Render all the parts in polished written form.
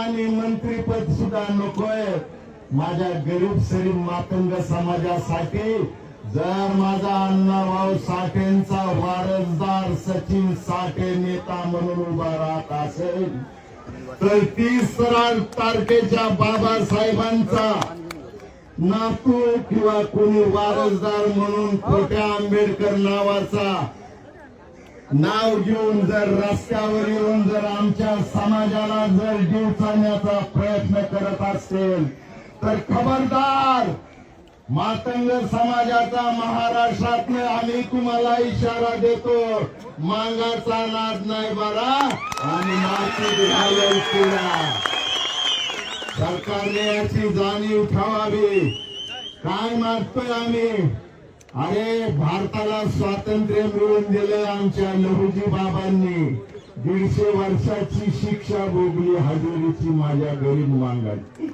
आणि मंत्रीपद सुद्धा नकोय. माझ्या गरीब सरीब मातंग समाजासाठी जर माझा अण्णाभाऊ साठेंचा वारसदार सचिन साठे नेता म्हणून उभा राहत असेल तर 30 तारखेच्या बाबासाहेबांचा नातू किंवा कोणी वारसदार म्हणून छोट्या आंबेडकर नावाचा नाव घेऊन जर रस्त्यावर येऊन जर आमच्या समाजाला जर जीव चालण्याचा प्रयत्न करत असेल तर खबरदार. मातंग समाजाचा महाराष्ट्रातनं आम्ही तुम्हाला इशारा देतो, मांगाचा नाद नाही बरा आणि माती घालायची ना. सरकारने याची जाणीव ठेवावी. काय मागतोय आम्ही? अरे भारताला स्वातंत्र्य मिळवून दिलं आमच्या लहुजी बाबांनी. 150 वर्षाची शिक्षा भोगली हजेरीची माझ्या गरीब मांगाची.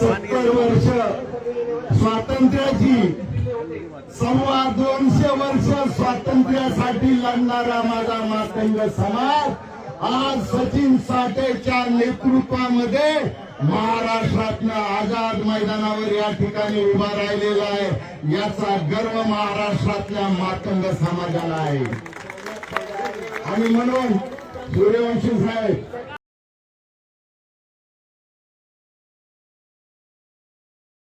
70 वर्ष स्वातंत्र्याची, 250 वर्ष स्वातंत्र्यासाठी लढणारा माझा मातंग समाज आज सचिन साठेच्या नेतृत्वामध्ये महाराष्ट्रातनं आझाद मैदानावर या ठिकाणी उभा राहिलेला आहे. याचा गर्व महाराष्ट्रातल्या मातंग समाजाला आहे. आणि म्हणून सूर्यवंशी साहेब